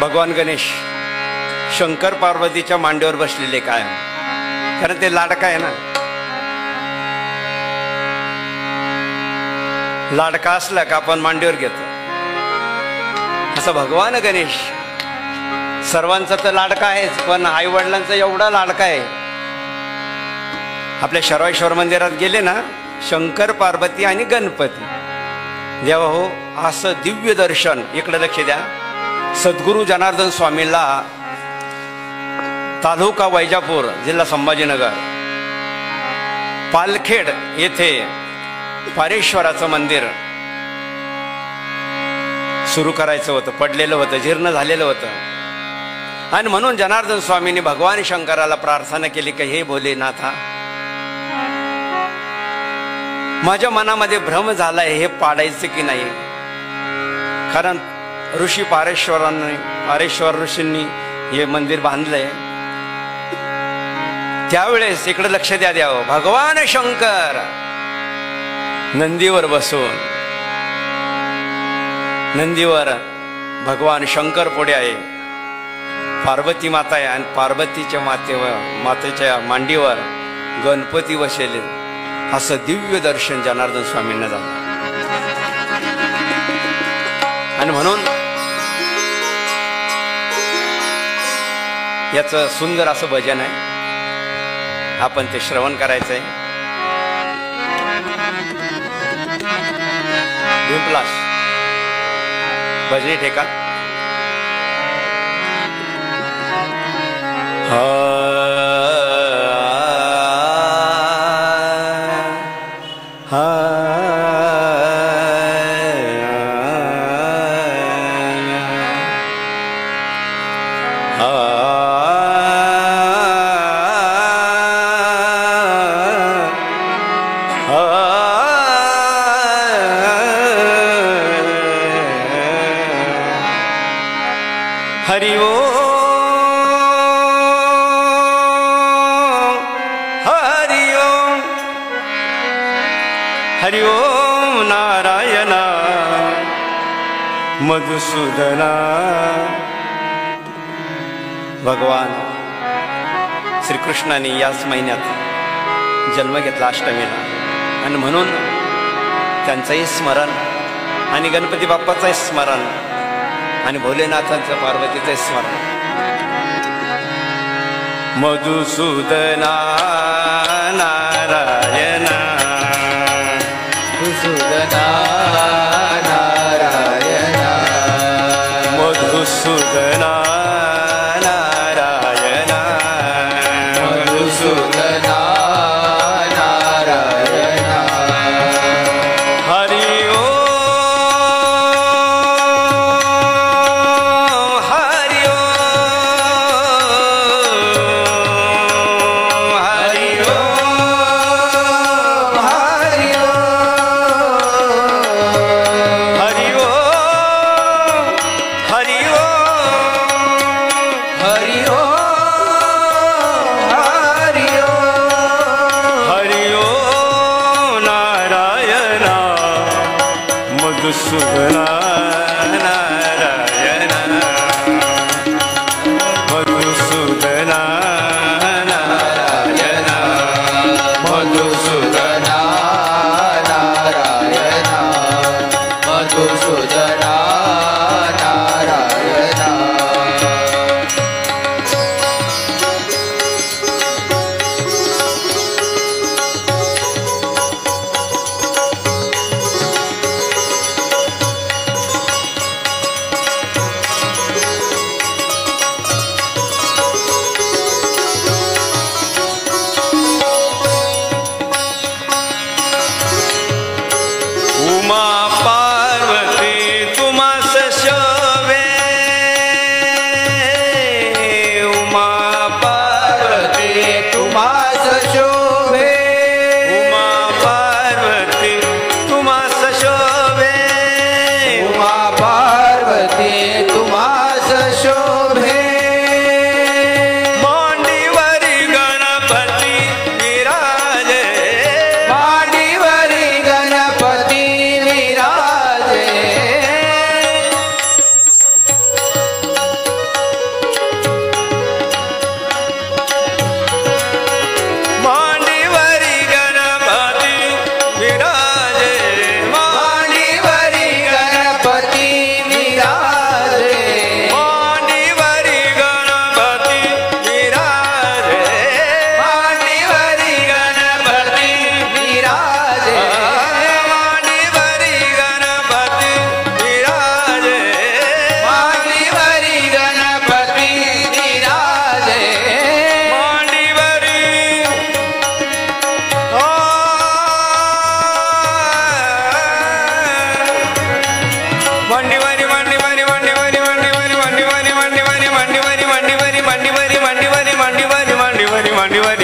भगवान गणेश शंकर पार्वतीच्या मांडीवर बसलेले काय, कारण ते लाडका आहे ना. लाडका असला का आपण मांडीवर घेतो. असं भगवान गणेश सर्वांचा तर लाडका आहेच, पण आई वडिलांचा एवढा लाडका आहे. आपल्या शरवेश्वर मंदिरात गेले ना, शंकर पार्वती आणि गणपती देवा हो, असं दिव्य दर्शन. इकडे लक्ष द्या. सद्गुरू जनार्दन स्वामींना तालुका वैजापूर, जिल्हा संभाजीनगर, पालखेड येथे पारेश्वराचं मंदिर सुरू करायचं होतं. पडलेलं होतं, जीर्ण झालेलं होतं. आणि म्हणून जनार्दन स्वामींनी भगवान शंकराला प्रार्थना केली की हे भोलेनाथा, माझ्या मनामध्ये भ्रम झालाय, हे पाडायचं की नाही. कारण ऋषी पारेश्वर ऋषींनी हे मंदिर बांधलंय. त्यावेळेस इकडे लक्ष द्यावं. भगवान शंकर नंदीवर बसून, नंदीवर भगवान शंकर पुढे आहे, पार्वती माता आहे, आणि पार्वतीच्या मातेच्या मांडीवर गणपती बसले. असं दिव्य दर्शन जनार्दन स्वामींना झालं. आणि म्हणून याचं सुंदर असं भजन आहे, आपण ते श्रवण करायचंय. भिंपलास भजनी ठेका. हरि ओम हरि ओम हरि ओम नारायण मधुसूदना. भगवान श्रीकृष्णाने याच महिन्यात जन्म घेतला अष्टमीला, आणि म्हणून त्यांचंही स्मरण आणि गणपती बाप्पाचंही स्मरण आणि भोलेनाथांचं पार्वतीचं स्मरण. मधुसूदना नारायण मधुसूदना नारायण मधुसूदना नारायण मधुसूदना नारायण. हरि मधुसूदना नारायण मधुसूदना नारायण मधुसूदना नारायण मधुसूदना नारायण.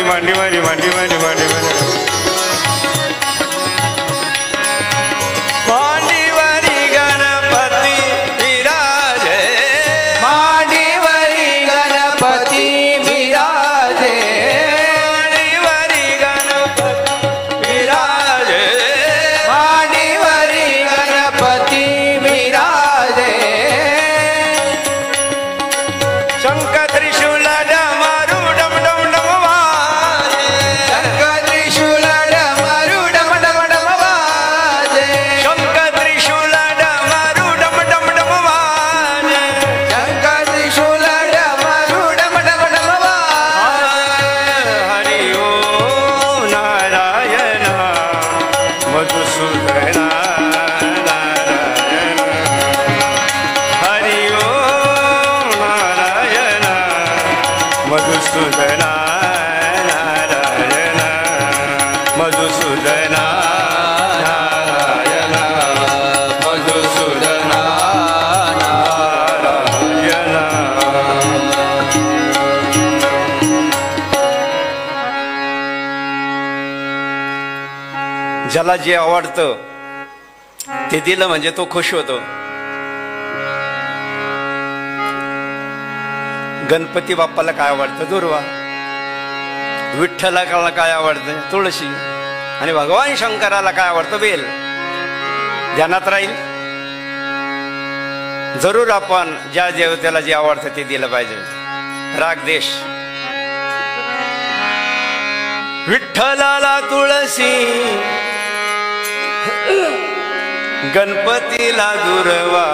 मांडीवरी मांडीवरी मांडीवरी मांडीवरी गणपती विराजे मांडीवरी गणपती विराजे मांडीवरी गणपती विराजे मांडीवरी गणपती विराजे शंख त्रिशूल डमरू डम डम डम वाजे शंख त्रिशूल डमरू डम डम डम वाजे शंख त्रिशूल डमरू डम डम डम वाजे शंख त्रिशूल डमरू डम डम डम वाजे हरि ओम नारायण मधुसूदना नारायण हरि ओम नारायण मधुसूदना नारायण मधुसूदना नारायण मधुसूदना नारायण ज्याला जे आवडतं ते दिलं म्हणजे तो खुश होतो. गणपती बाप्पाला काय आवडतं? दुर्वा. विठ्ठलाला काय आवडतं? तुळशी. आणि भगवान शंकराला काय आवडतं? बेल. ध्यानात राहील. जरूर आपण ज्या देवतेला जे आवडतं ते दिलं पाहिजे. राग देश. विठ्ठलाला तुळशी, गणपतीला दुर्वा,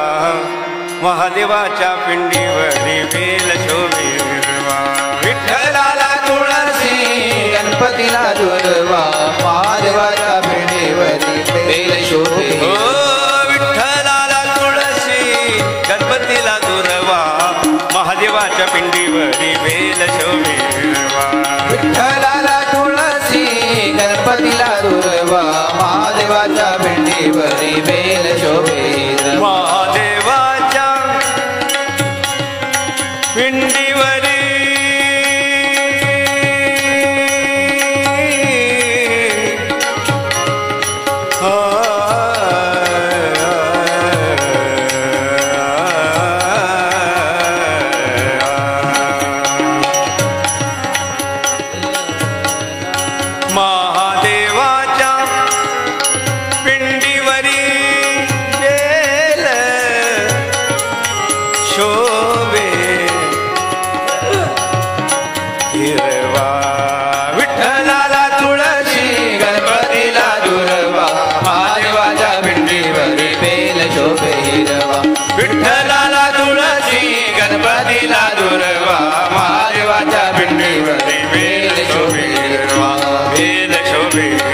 महादेवाच्या पिंडीवरी बेल शोभिरवा. विठ्ठलाला तुळशी, गणपतीला दुर्वा, महादेवाच्या पिंडीवरी बेल शोभे. हो विठ्ठलाला तुळशी, गणपतीला दुर्वा, महादेवाच्या पिंडीवरी बेल शोभिरवा. विठ्ठलाला तुळशी, गणपतीला दुर्वा, महादेवाच्या पिंडीवरी बेल शोभे. महादेवाच्या पिंडीवरी महादेवाच्या पिंडीवरी बेल शोभे हिरवा. विठ्ठलाला तुळशी, गणपतीला दुर्वा, महादेवाच्या पिंडीवरी बेल शोभे हिरवा. विठ्ठलाला तुळशी, गणपतीला दुर्वा, महादेवाच्या पिंडीवरी बेल शोभे हिरवा. बेल शोभे